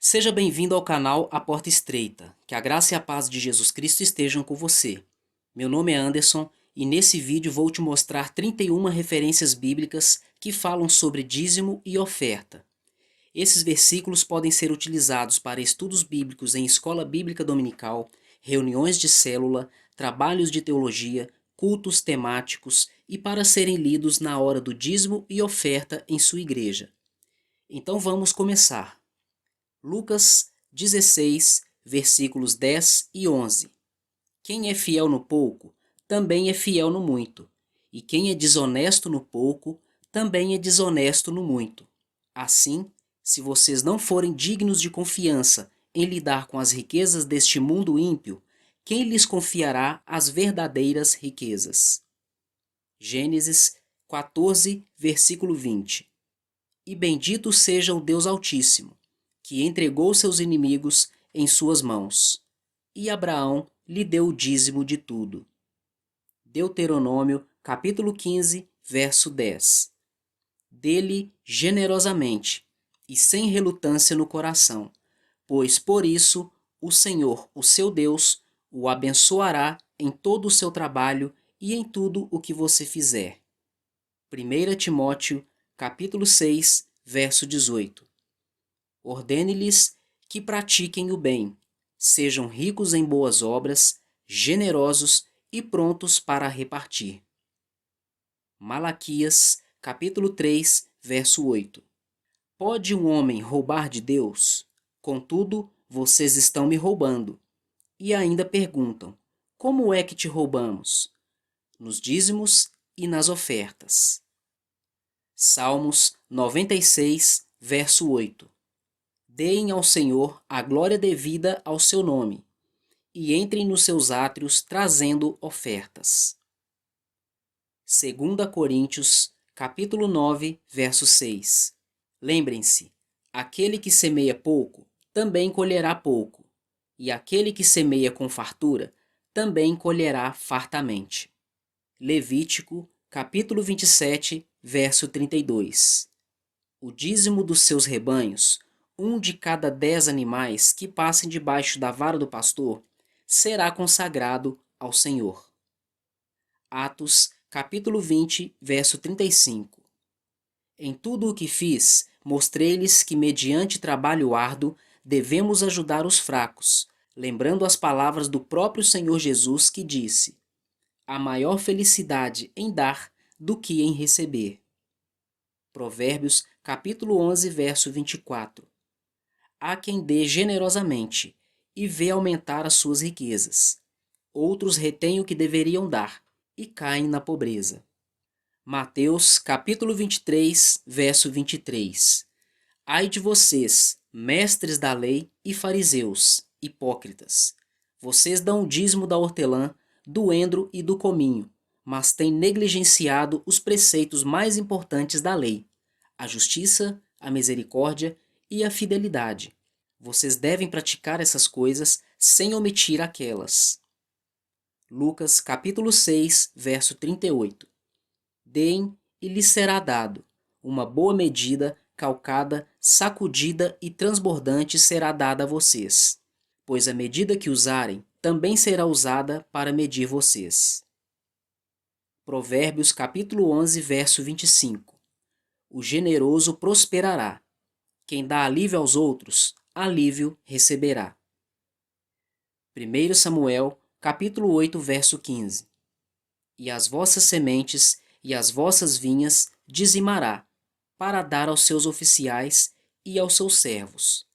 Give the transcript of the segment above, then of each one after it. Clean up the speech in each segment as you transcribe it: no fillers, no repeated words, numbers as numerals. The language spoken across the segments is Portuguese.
Seja bem-vindo ao canal A Porta Estreita. Que a graça e a paz de Jesus Cristo estejam com você. Meu nome é Anderson e nesse vídeo vou te mostrar 31 referências bíblicas que falam sobre dízimo e oferta. Esses versículos podem ser utilizados para estudos bíblicos em escola bíblica dominical, reuniões de célula, trabalhos de teologia, cultos temáticos e para serem lidos na hora do dízimo e oferta em sua igreja. Então vamos começar. Lucas 16, versículos 10 e 11. Quem é fiel no pouco, também é fiel no muito. E quem é desonesto no pouco, também é desonesto no muito. Assim, se vocês não forem dignos de confiança em lidar com as riquezas deste mundo ímpio, quem lhes confiará as verdadeiras riquezas? Gênesis 14, versículo 20. E bendito seja o Deus Altíssimo, que entregou seus inimigos em suas mãos. E Abraão lhe deu o dízimo de tudo. Deuteronômio, capítulo 15, verso 10. Dê-lhe generosamente e sem relutância no coração, pois por isso o Senhor, o seu Deus, o abençoará em todo o seu trabalho e em tudo o que você fizer. 1 Timóteo, capítulo 6, verso 18. Ordene-lhes que pratiquem o bem, sejam ricos em boas obras, generosos e prontos para repartir. Malaquias, capítulo 3, verso 8. Pode um homem roubar de Deus? Contudo, vocês estão me roubando. E ainda perguntam: como é que te roubamos? Nos dízimos e nas ofertas. Salmos 96, verso 8. Deem ao Senhor a glória devida ao seu nome, e entrem nos seus átrios trazendo ofertas. 2 Coríntios, capítulo 9, verso 6. Lembrem-se, aquele que semeia pouco, também colherá pouco, e aquele que semeia com fartura, também colherá fartamente. Levítico, capítulo 27, verso 32. O dízimo dos seus rebanhos, 1 de cada 10 animais que passem debaixo da vara do pastor, será consagrado ao Senhor. Atos, capítulo 20, verso 35. Em tudo o que fiz, mostrei-lhes que, mediante trabalho árduo, devemos ajudar os fracos, lembrando as palavras do próprio Senhor Jesus que disse: há maior felicidade em dar do que em receber. Provérbios, capítulo 11, verso 24. Há quem dê generosamente e vê aumentar as suas riquezas. Outros retêm o que deveriam dar e caem na pobreza. Mateus, capítulo 23, verso 23. Ai de vocês, mestres da lei e fariseus, hipócritas! Vocês dão o dízimo da hortelã, do endro e do cominho, mas têm negligenciado os preceitos mais importantes da lei: a justiça, a misericórdia e a fidelidade. Vocês devem praticar essas coisas sem omitir aquelas. Lucas, capítulo 6, verso 38. Deem e lhes será dado. Uma boa medida, calcada, sacudida e transbordante será dada a vocês. Pois a medida que usarem também será usada para medir vocês. Provérbios, capítulo 11, verso 25. O generoso prosperará. Quem dá alívio aos outros, alívio receberá. 1 Samuel, capítulo 8, verso 15. E as vossas sementes e as vossas vinhas dizimará, para dar aos seus oficiais e aos seus servos.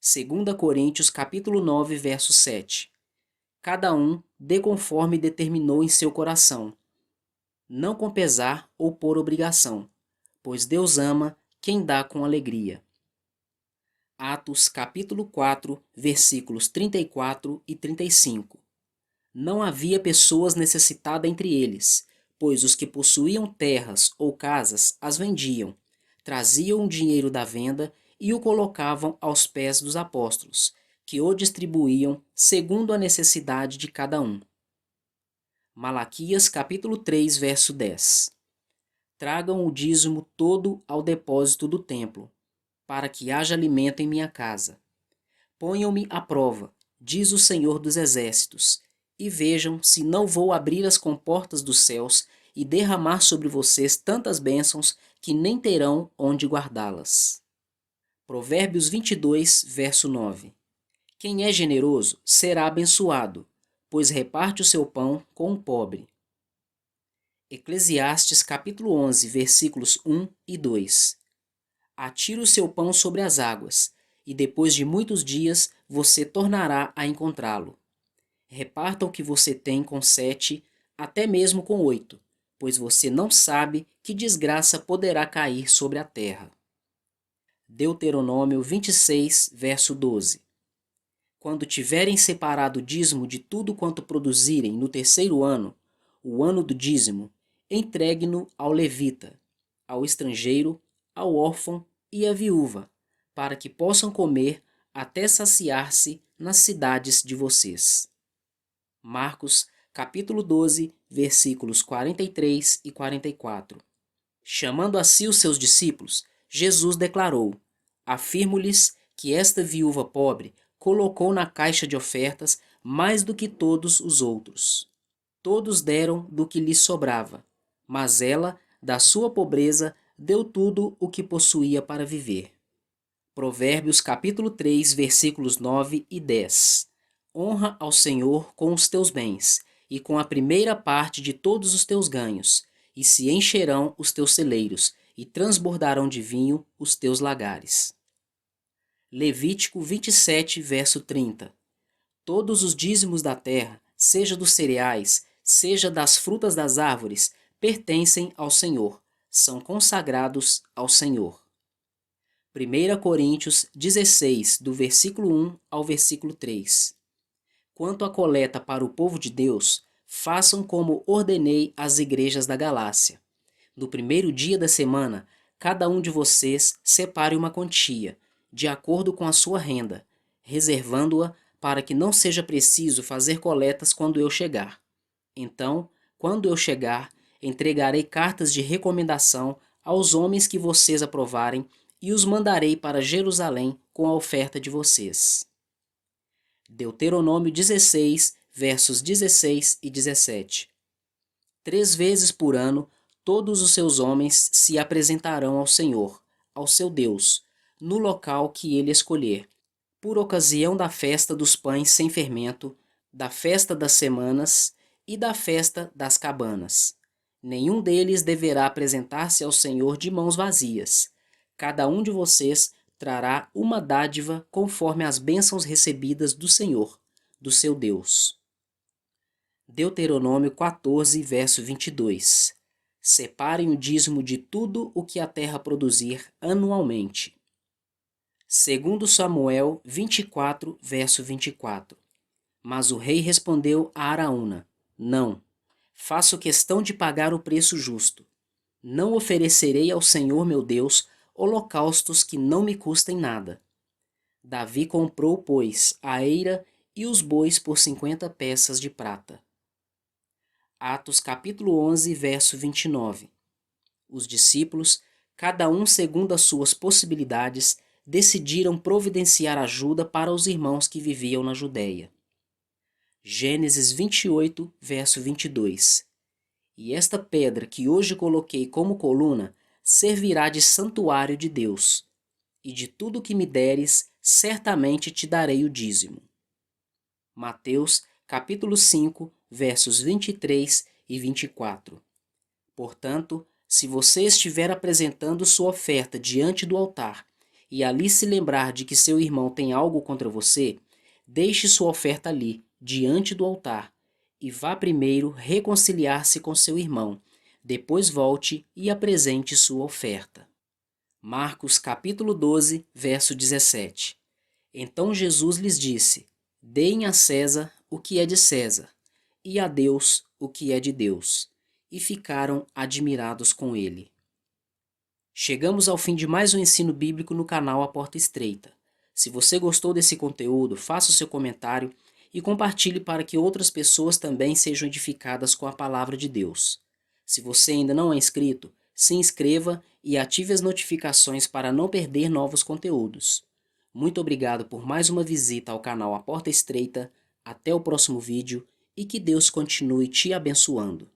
2 Coríntios, capítulo 9, verso 7. Cada um dê conforme determinou em seu coração, não com pesar ou por obrigação, pois Deus ama quem dá com alegria. Atos, capítulo 4, versículos 34 e 35. Não havia pessoas necessitadas entre eles, pois os que possuíam terras ou casas as vendiam, traziam o dinheiro da venda e o colocavam aos pés dos apóstolos, que o distribuíam segundo a necessidade de cada um. Malaquias, capítulo 3, verso 10. Tragam o dízimo todo ao depósito do templo. para que haja alimento em minha casa. Ponham-me à prova, diz o Senhor dos Exércitos, e vejam se não vou abrir as comportas dos céus e derramar sobre vocês tantas bênçãos que nem terão onde guardá-las. Provérbios 22, verso 9. Quem é generoso será abençoado, pois reparte o seu pão com o pobre. Eclesiastes capítulo 11, versículos 1 e 2. Atire o seu pão sobre as águas, e depois de muitos dias você tornará a encontrá-lo. Reparta o que você tem com 7, até mesmo com 8, pois você não sabe que desgraça poderá cair sobre a terra. Deuteronômio 26, verso 12. Quando tiverem separado o dízimo de tudo quanto produzirem no terceiro ano, o ano do dízimo, entregue-no ao levita, ao estrangeiro, ao órfão e à viúva, para que possam comer até saciar-se nas cidades de vocês. Marcos, capítulo 12, versículos 43 e 44. Chamando a si os seus discípulos, Jesus declarou: Afirmo-lhes que esta viúva pobre colocou na caixa de ofertas mais do que todos os outros. Todos deram do que lhes sobrava, mas ela, da sua pobreza, deu tudo o que possuía para viver. Provérbios capítulo 3, versículos 9 e 10. Honra ao Senhor com os teus bens, e com a primeira parte de todos os teus ganhos, e se encherão os teus celeiros, e transbordarão de vinho os teus lagares. Levítico 27, verso 30. Todos os dízimos da terra, seja dos cereais, seja das frutas das árvores, pertencem ao Senhor, são consagrados ao Senhor. 1 Coríntios 16, do versículo 1 ao versículo 3. Quanto à coleta para o povo de Deus, façam como ordenei às igrejas da Galácia. No primeiro dia da semana, cada um de vocês separe uma quantia, de acordo com a sua renda, reservando-a para que não seja preciso fazer coletas quando eu chegar. Então, quando eu chegar, entregarei cartas de recomendação aos homens que vocês aprovarem e os mandarei para Jerusalém com a oferta de vocês. Deuteronômio 16, versos 16 e 17. 3 vezes por ano, todos os seus homens se apresentarão ao Senhor, ao seu Deus, no local que ele escolher, por ocasião da festa dos pães sem fermento, da festa das semanas e da festa das cabanas. Nenhum deles deverá apresentar-se ao Senhor de mãos vazias. Cada um de vocês trará uma dádiva conforme as bênçãos recebidas do Senhor, do seu Deus. Deuteronômio 14, verso 22. Separem o dízimo de tudo o que a terra produzir anualmente. Segundo Samuel 24, verso 24. Mas o rei respondeu a Araúna: Não, faço questão de pagar o preço justo. Não oferecerei ao Senhor meu Deus holocaustos que não me custem nada. Davi comprou, pois, a eira e os bois por 50 peças de prata. Atos capítulo 11, verso 29. Os discípulos, cada um segundo as suas possibilidades, decidiram providenciar ajuda para os irmãos que viviam na Judéia. Gênesis 28, verso 22. E esta pedra que hoje coloquei como coluna servirá de santuário de Deus, e de tudo que me deres, certamente te darei o dízimo. Mateus capítulo 5, versos 23 e 24. Portanto, se você estiver apresentando sua oferta diante do altar, e ali se lembrar de que seu irmão tem algo contra você, deixe sua oferta ali, diante do altar, e vá primeiro reconciliar-se com seu irmão, depois volte e apresente sua oferta. Marcos capítulo 12, verso 17. Então Jesus lhes disse: Deem a César o que é de César, e a Deus o que é de Deus. E ficaram admirados com ele. Chegamos ao fim de mais um ensino bíblico no canal A Porta Estreita. Se você gostou desse conteúdo, faça o seu comentário e compartilhe para que outras pessoas também sejam edificadas com a palavra de Deus. Se você ainda não é inscrito, se inscreva e ative as notificações para não perder novos conteúdos. Muito obrigado por mais uma visita ao canal A Porta Estreita. Até o próximo vídeo e que Deus continue te abençoando.